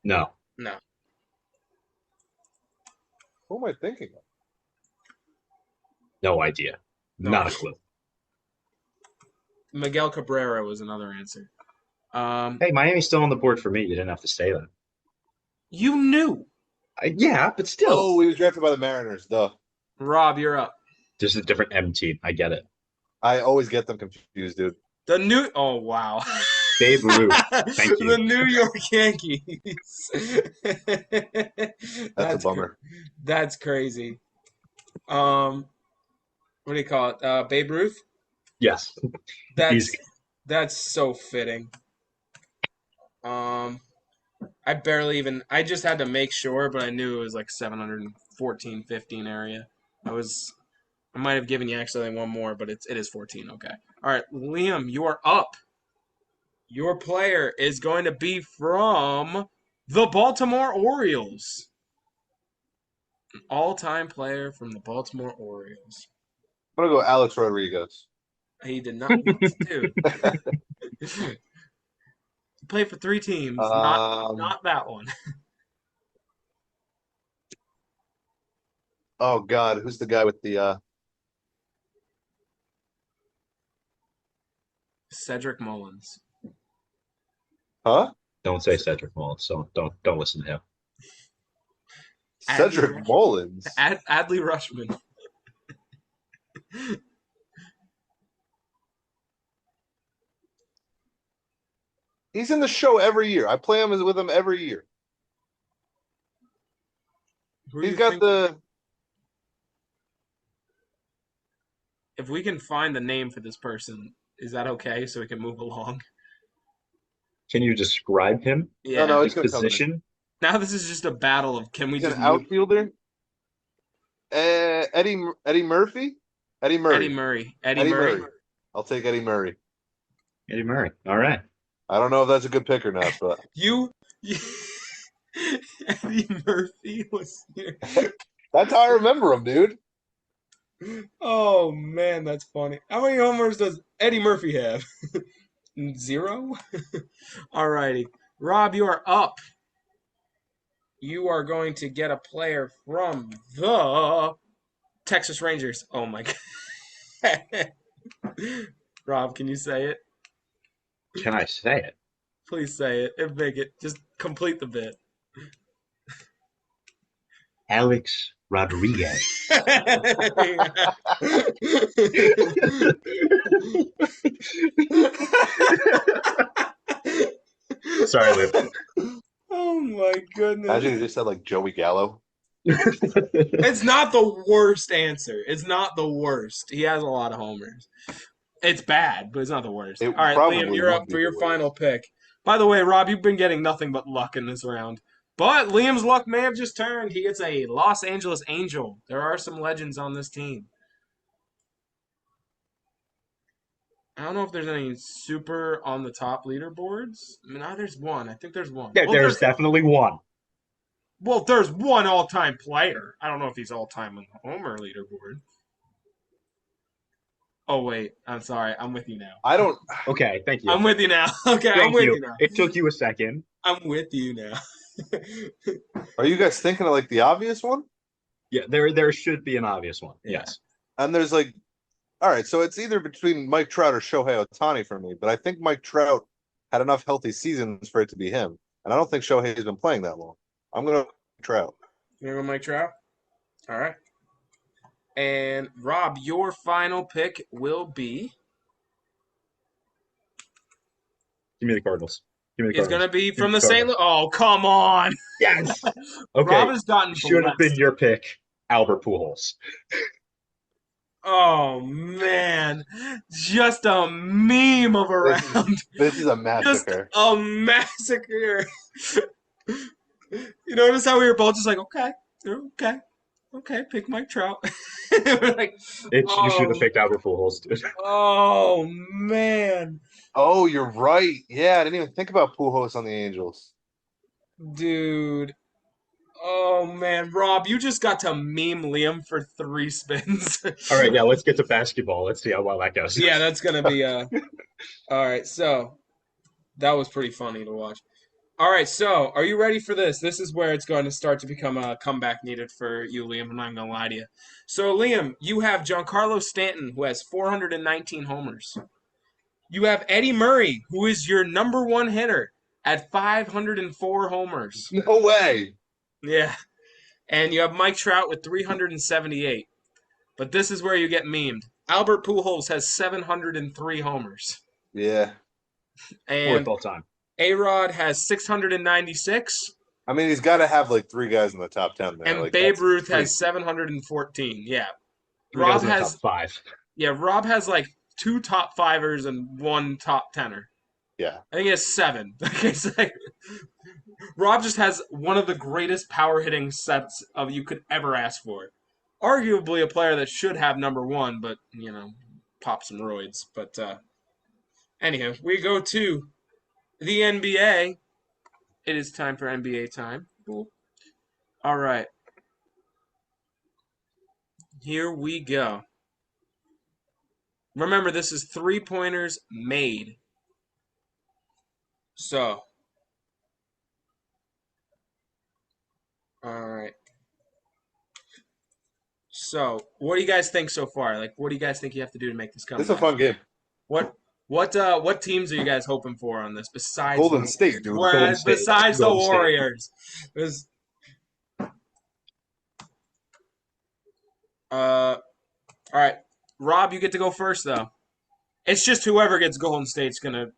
No. No. Who am I thinking of? No idea. No. Not a clue. Miguel Cabrera was another answer. Hey, Miami's still on the board for me. You didn't have to say that. You knew. Yeah, but still. Oh, he was drafted by the Mariners. Duh. Rob, you're up. Just a different M team. I get it. I always get them confused, dude. Oh, wow. Babe Ruth. Thank you. The New York Yankees. That's a bummer. That's crazy. What do you call it? Babe Ruth? Yes. That's Easy. that's so fitting. I just had to make sure, but I knew it was like 714, 15 area. I might have given you actually one more, but it is 14. Okay. All right, Liam, you are up. Your player is going to be from the Baltimore Orioles. An all-time player from the Baltimore Orioles. I'm gonna go Alex Rodriguez. He did not. Dude. He played for 3 teams. Not that one. Oh God, who's the guy with the Cedric Mullins. huh? Don't say Cedric Mullins. So don't listen to him. Cedric Mullins. Adley Rushman. He's in the show every year. I play him with him every year. He's got the. If we can find the name for this person, is that okay? So we can move along. Can you describe him? Yeah. No, His it's gonna come in. position? Now this is just a battle of can we He's just an move? outfielder. Eddie Murphy. Eddie Murray. Eddie Murray. I'll take Eddie Murray. Eddie Murray. All right. I don't know if that's a good pick or not, but You Eddie Murphy was here. that's how I remember him, dude. Oh man, that's funny. How many homers does Eddie Murphy have? 0? Alrighty. Rob, you are up. You are going to get a player from the Texas Rangers. Oh my god. Rob, can you say it? Can I say it? Please say it and make it. Just complete the bit. Alex Rodriguez. Sorry, Liv. Oh my goodness. Imagine you just said like Joey Gallo. It's not the worst answer. It's not the worst. He has a lot of homers. It's bad, but it's not the worst. It All right, probably Liam, you're would up be for the your worst. final pick. By the way, Rob, you've been getting nothing but luck in this round. But Liam's luck may have just turned. He gets a Los Angeles Angel. There are some legends on this team. I don't know if there's any super on the top leaderboards. I mean, there's one. I think there's one. There's definitely one. Well, there's one all-time player. I don't know if he's all-time on the Homer leaderboard. Oh, wait. I'm sorry. I'm with you now. I don't. Okay, thank you. I'm with you now. Okay, I'm with you now. It took you a second. I'm with you now. Are you guys thinking of like the obvious one? Yeah, there should be an obvious one. Yeah. Yes. And there's like, all right, so it's either between Mike Trout or Shohei Ohtani for me, but I think Mike Trout had enough healthy seasons for it to be him, and I don't think Shohei has been playing that long. I'm gonna Trout. You're going to Mike Trout? All right. And, Rob, your final pick will be... Give me the Cardinals. It's going to be from the St. Louis... Oh, come on! Yes! Okay. Rob has gotten Should have been your pick, Albert Pujols. Oh, man. Just a meme of a round. This is a massacre. Just a massacre. You notice how we were both just like, okay, pick Mike Trout. We're like, You should have picked Albert Pujols, dude. Oh, man. Oh, you're right. Yeah, I didn't even think about Pujols on the Angels. Dude. Oh, man. Rob, you just got to meme Liam for 3 spins. All right, yeah, let's get to basketball. Let's see how well that goes. Yeah, that's going to be all right, so that was pretty funny to watch. All right, so are you ready for this? This is where it's going to start to become a comeback needed for you, Liam. I'm not going to lie to you. So, Liam, you have Giancarlo Stanton, who has 419 homers. You have Eddie Murray, who is your number 1 hitter at 504 homers. No way. Yeah. And you have Mike Trout with 378. But this is where you get memed. Albert Pujols has 703 homers. Yeah. Fourth And all time. A-Rod has 696, I mean, he's got to have like 3 guys in the top 10 there. and Like Babe that's Ruth pretty. has 714. Yeah. 3 guys Rob in the top has 5. Rob has like 2 top 5ers and 1 top 10er. Yeah. I think he has 7. It's like, Rob just has one of the greatest power hitting sets of you could ever ask for. Arguably a player that should have number 1, but pop some roids. But anywho, we go to the NBA. It is time for NBA time. Cool. All right. Here we go. Remember, this is 3-pointers made. So, all right. So, what do you guys think so far? Like, what do you guys think you have to do to make this come? This is a fun game. What teams are you guys hoping for on this besides Golden State, dude. Golden State. Besides Golden the State. Warriors? All right. Rob, you get to go first though. It's just whoever gets Golden State's gonna.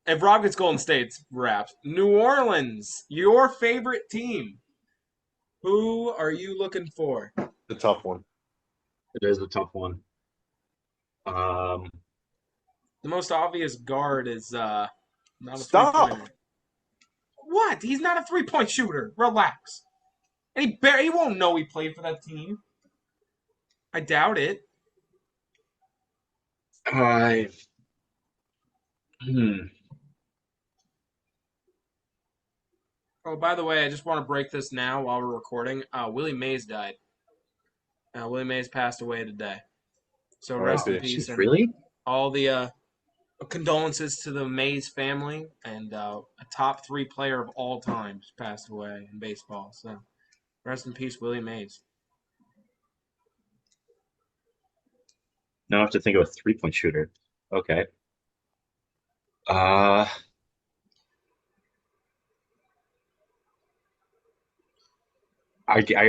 If Rob gets Golden State's wraps. New Orleans, your favorite team. Who are you looking for? The tough one. It is a tough one. The most obvious guard is not a Stop. 3-pointer. What? He's not a 3-point shooter. Relax. And he won't know he played for that team. I doubt it. Oh, by the way, I just want to break this now while we're recording. Willie Mays died. Willie Mays passed away today. So rest in peace. And Really? all the condolences to the Mays family, and a top 3 player of all time just passed away in baseball. So rest in peace, Willie Mays. Now I have to think of a 3-point shooter. Okay. I'm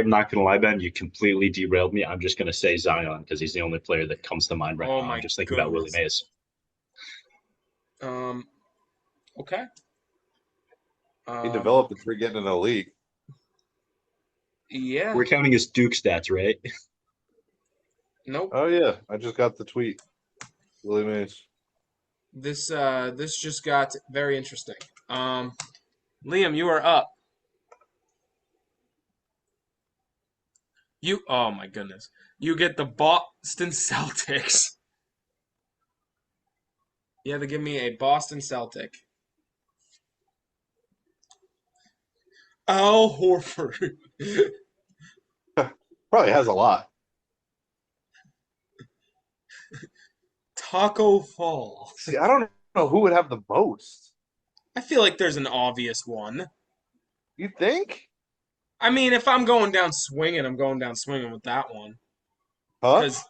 not gonna lie, Ben. You completely derailed me. I'm just gonna say Zion because he's the only player that comes to mind right Oh now. my I'm just thinking about Willie goodness. Mays. Okay. He developed it for getting in the league. Yeah. We're counting his Duke stats, right? Nope. Oh yeah, I just got the tweet. Willie Mays. This just got very interesting. Liam, you are up. Oh my goodness. You get the Boston Celtics. You have to give me a Boston Celtic. Al Horford. Probably has a lot. Taco Fall. See, I don't know who would have the most. I feel like there's an obvious one. You think? I mean, if I'm going down swinging, I'm going down swinging with that one. Huh? Because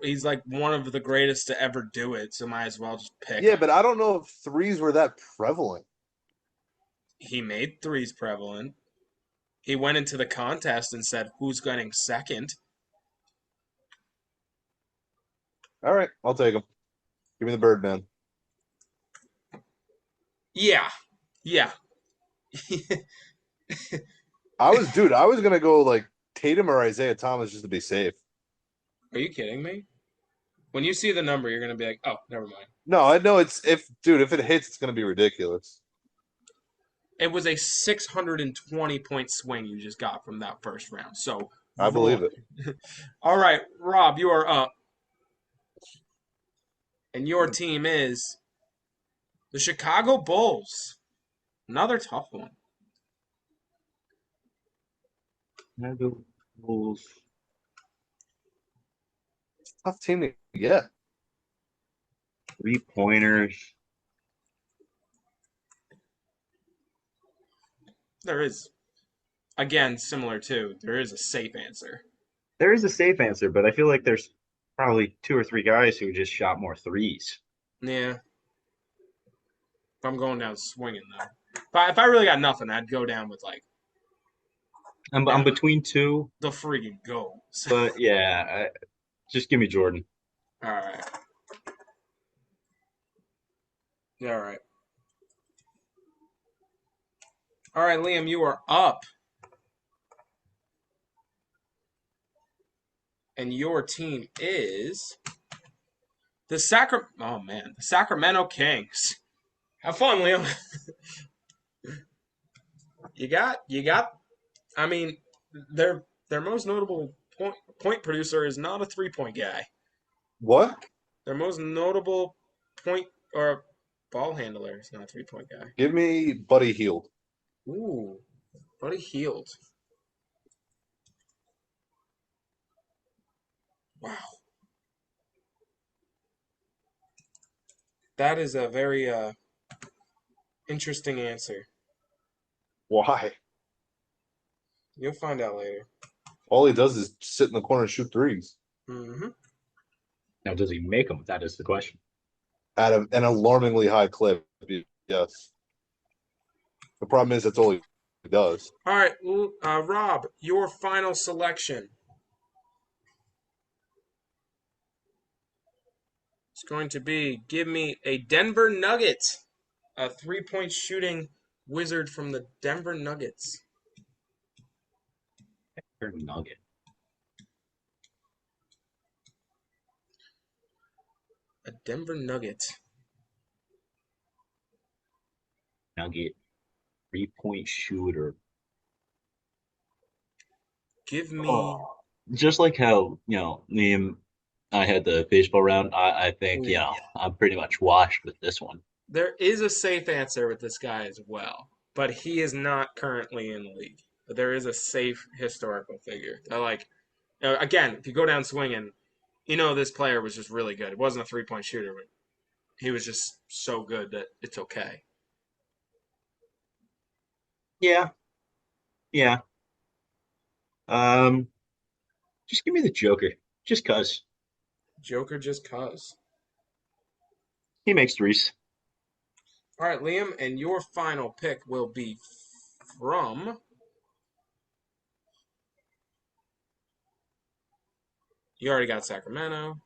he's like one of the greatest to ever do it, so might as well just pick. Yeah, but I don't know if threes were that prevalent. He made threes prevalent. He went into the contest and said, "Who's getting second?" All right, I'll take him. Give me the Birdman. Yeah. I was gonna go like Tatum or Isaiah Thomas just to be safe. Are you kidding me? When you see the number, you're gonna be like, "Oh, never mind." No, I know if it hits, it's gonna be ridiculous. It was a 620-point swing you just got from that first round. So I believe it. All right, Rob, you are up. And your team is the Chicago Bulls. Another tough one. Bulls. Tough team to get. 3-pointers. There is, again, similar to, there is a safe answer. There is a safe answer, but I feel like there's probably 2 or 3 guys who just shot more threes. Yeah. If I'm going down swinging, though. If I really got nothing, I'd go down with, like, I'm between 2. the freaking goals. But, yeah, just give me Jordan. All right. All right, Liam, you are up. And your team is the Sacramento Kings. Have fun, Liam. you got. I mean, their most notable point producer is not a 3-point guy. What? Their most notable point or ball handler is not a 3-point guy. Give me Buddy Hield. Ooh, Buddy Hield. Wow, that is a very interesting answer. Why? You'll find out later. All he does is sit in the corner and shoot threes. Mm-hmm. Now, does he make them? That is the question. At an alarmingly high clip. Yes. The problem is that's all he does. All right, Rob, your final selection. It's going to be give me a Denver Nugget, a 3-point shooting wizard from the Denver Nuggets. Nugget. A Denver Nugget. Nugget. 3-point shooter. Give me. Oh, just like how, Liam, I had the baseball round, I think, I'm pretty much washed with this one. There is a safe answer with this guy as well, but he is not currently in the league. But there is a safe historical figure. Again, if you go down swinging, this player was just really good. It wasn't a 3-point shooter, but he was just so good that it's okay. Yeah. Yeah. Just give me the Joker. Just cause. Joker just cuz. He makes threes. All right, Liam, and your final pick will be from. You already got Sacramento.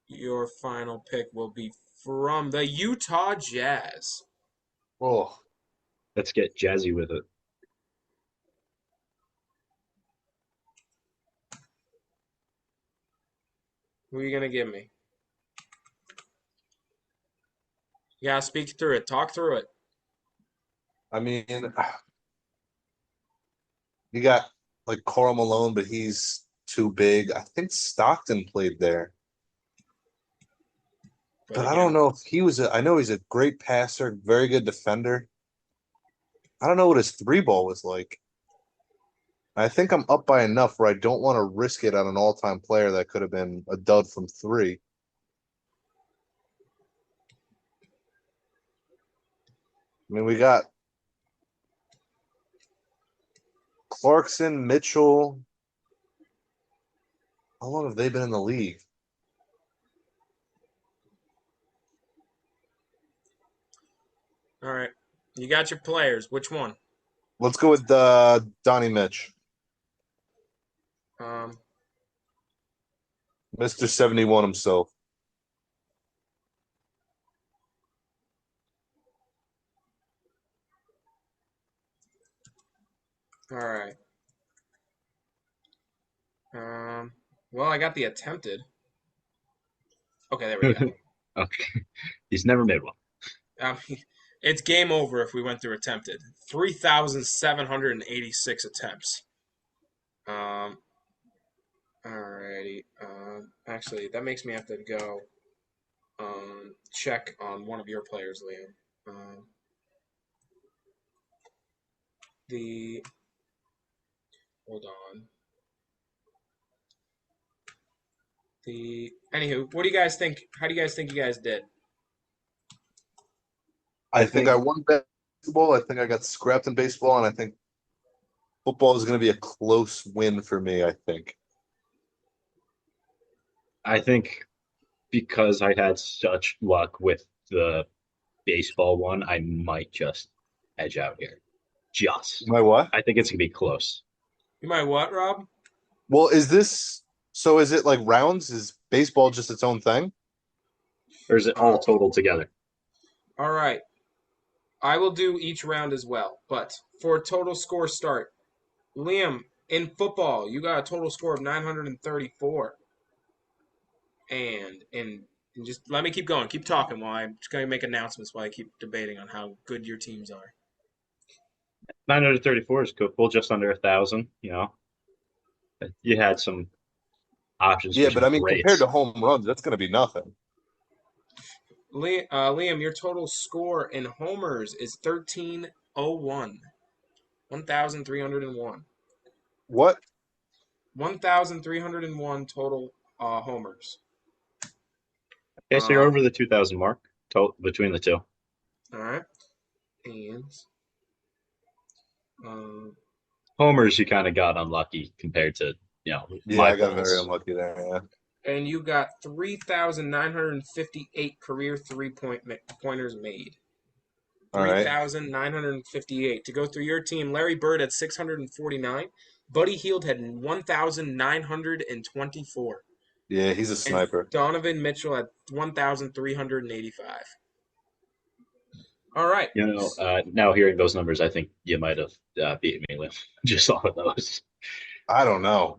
Your final pick will be from the Utah Jazz. Oh, Let's get jazzy with it. Who are you going to give me? You got to speak through it. Talk through it. I mean, you got like Karl Malone, but he's too big. I think Stockton played there. But I don't know if he was I know he's a great passer, very good defender. I don't know what his 3-ball was like. I think I'm up by enough where I don't want to risk it on an all-time player that could have been a dud from 3. I mean, we got Clarkson, Mitchell. How long have they been in the league? All right. You got your players. Which one? Let's go with Donnie Mitch. Mr. 71 himself. All right. Well, I got the attempted. Okay, there we go. Okay. He's never made one. I mean, it's game over if we went through attempted. 3,786 attempts. Alrighty. Actually, that makes me have to go check on one of your players, Liam. Hold on. Anywho, what do you guys think? How do you guys think you guys did? I think I won basketball. I think I got scrapped in baseball, and I think football is going to be a close win for me, I think. I think because I had such luck with the baseball one, I might just edge out here. My what? I think it's going to be close. You might what, Rob? Well, is it like rounds? Is baseball just its own thing? Or is it all total together? All right. I will do each round as well. But for a total score start, Liam, in football, you got a total score of 934. And just let me keep going. Keep talking while I'm just going to make announcements while I keep debating on how good your teams are. 934 is cool, just under 1,000. You had some options for Yeah, but some I mean, compared greats. to home runs, that's going to be nothing. Liam, your total score in homers is 1301. 1,301. What? 1,301 total homers. Okay, so you're over the 2,000 mark between the two. All right. And um, Homers, you kind of got unlucky compared to Yeah, my I got very polls. unlucky there. Yeah. and you got 3,958 career pointers made. All right. 3,958. To go through your team, Larry Bird had 649. Buddy Hield had 1,924. Yeah, he's a And sniper. Donovan Mitchell had 1,385. All right. Now hearing those numbers, I think you might have beaten me with just all of those. I don't know.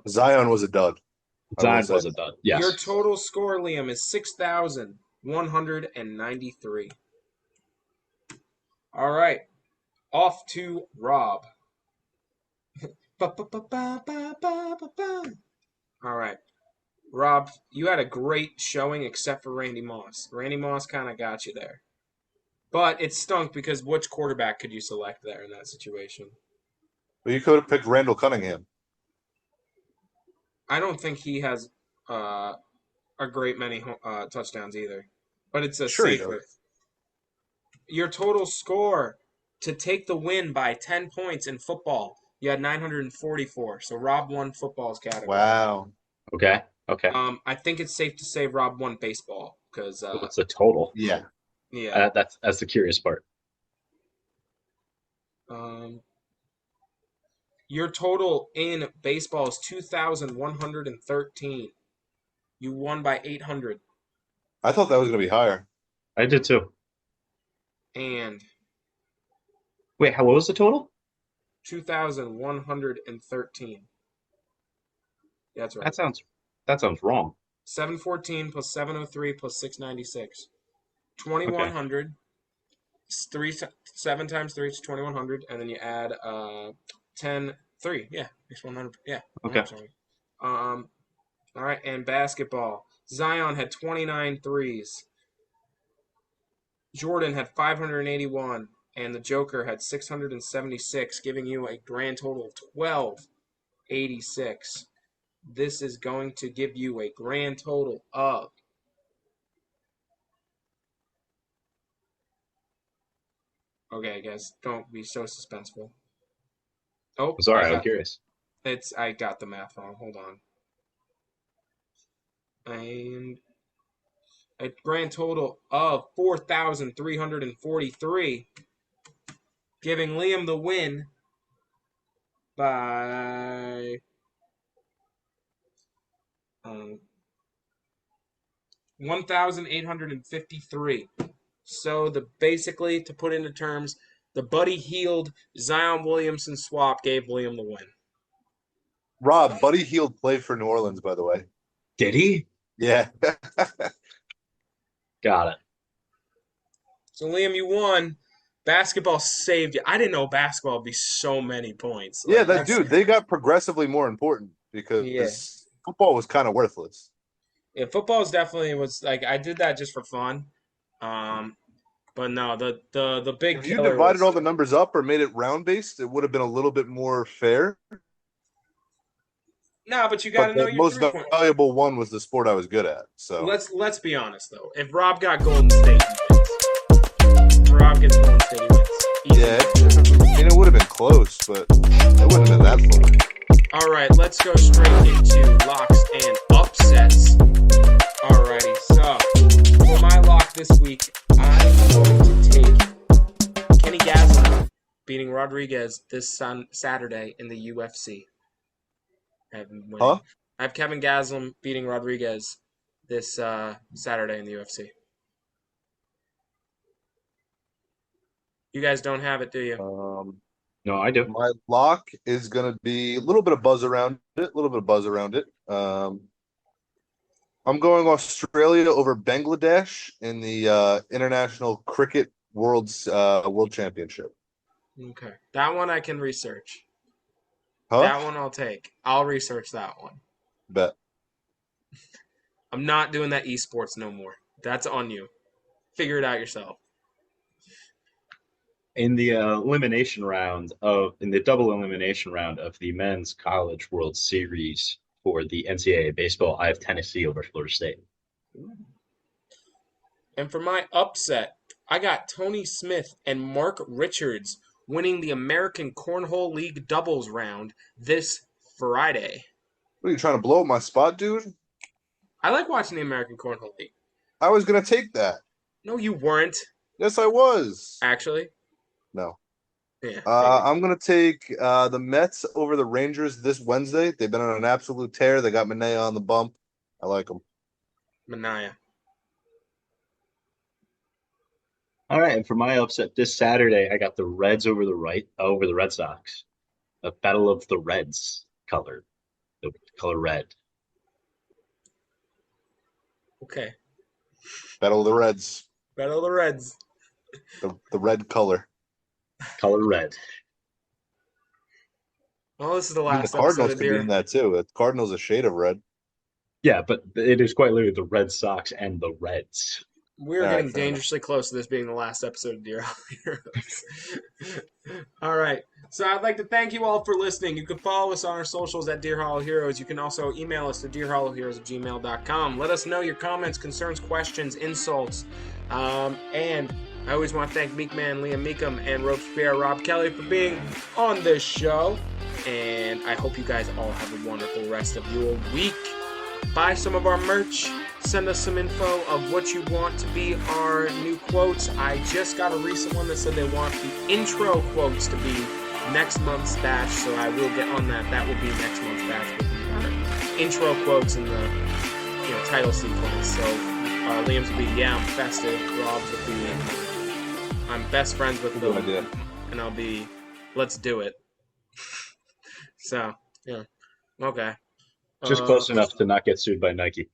Zion was a dud. Zion was a dud. Yes. Your total score, Liam, is 6,193. All right. Off to Rob. All right. Rob, you had a great showing except for Randy Moss. Randy Moss kind of got you there. But it stunk because which quarterback could you select there in that situation? Well, you could have picked Randall Cunningham. I don't think he has a great many touchdowns either. But it's a safer. Your total score to take the win by 10 points in football, you had 944. So Rob won football's category. Wow. Okay. I think it's safe to say Rob won baseball because what's the total? Yeah. That's the curious part. Your total in baseball is 2,113. You won by 800. I thought that was going to be higher. I did too. And wait, what was the total? 2,113. That's right. That sounds wrong. 714 plus 703 plus 696. 2,100. Okay. 7 times 3 is 2,100, and then you add 10, 3. Yeah, makes 100. Yeah. Okay. All right, and basketball. Zion had 29 threes. Jordan had 581, and the Joker had 676, giving you a grand total of 1,286. This is going to give you a grand total of okay, guys, don't be so suspenseful. Oh, sorry, I'm curious. I got the math wrong. Hold on. And a grand total of 4,343, giving Liam the win by 1,853. So basically, to put into terms, the Buddy Hield Zion Williamson swap gave Liam the win. Rob, Buddy Hield played for New Orleans, by the way. Did he? Yeah. Got it. So Liam, you won. Basketball saved you. I didn't know basketball would be so many points. Yeah, they got progressively more important because football was kind of worthless. Yeah, football definitely was like I did that just for fun. But no, the big if you divided all the numbers up or made it round based, it would have been a little bit more fair. No, but you got to know your most valuable one was the sport I was good at. So let's be honest though. If Rob got Golden State, Rob gets Golden State, he wins. Yeah, it would have been close, but it wouldn't have been that far. All right, let's go straight into locks and upsets. Alrighty, so for my lock this week, I'm going to take Kenny Gaslam beating Rodriguez this Saturday in the UFC. I have Kevin Gaslam beating Rodriguez this Saturday in the UFC. You guys don't have it, do you? No, I do. My lock is going to be a little bit of buzz around it. A little bit of buzz around it. I'm going Australia over Bangladesh in the International Cricket World Championship. Okay. That one I can research. Huh? That one I'll take. I'll research that one. Bet. I'm not doing that esports no more. That's on you. Figure it out yourself. In the double elimination round of the Men's College World Series for the NCAA baseball, I have Tennessee over Florida State. And for my upset, I got Tony Smith and Mark Richards winning the American Cornhole League doubles round this Friday. What are you trying to blow up my spot, dude? I like watching the American Cornhole League. I was going to take that. No, you weren't. Yes, I was. Actually. No. Yeah. I'm going to take the Mets over the Rangers this Wednesday. They've been on an absolute tear. They got Manaea on the bump. I like them. Manaea. All right, and for my upset this Saturday, I got the Reds over the Red Sox. A battle of the Reds color, the color red. Okay. Battle of the Reds. Battle of the Reds. The red color. Color red. Well, this is the I mean, last the Cardinals episode of could be in that too. The Cardinals a shade of red. Yeah, but it is quite literally the Red Sox and the Reds. We're All right, getting fair dangerously close to this being the last episode of Dear Hollow Heroes. All right. So I'd like to thank you all for listening. You can follow us on our socials at Dear Hollow Heroes. You can also email us at dearhollowheroes@gmail.com. Let us know your comments, concerns, questions, insults. And I always want to thank Meekman, Liam Meekum, and Robespierre Rob Kelly for being on this show. And I hope you guys all have a wonderful rest of your week. Buy some of our merch. Send us some info of what you want to be our new quotes. I just got a recent one that said they want the intro quotes to be next month's batch, so I will get on that. That will be next month's batch. Will be our intro quotes in the title sequence. So Liam's will be I'm festive. Rob's will be I'm best friends with them, and I'll be let's do it. So yeah, okay. Just close enough to not get sued by Nike.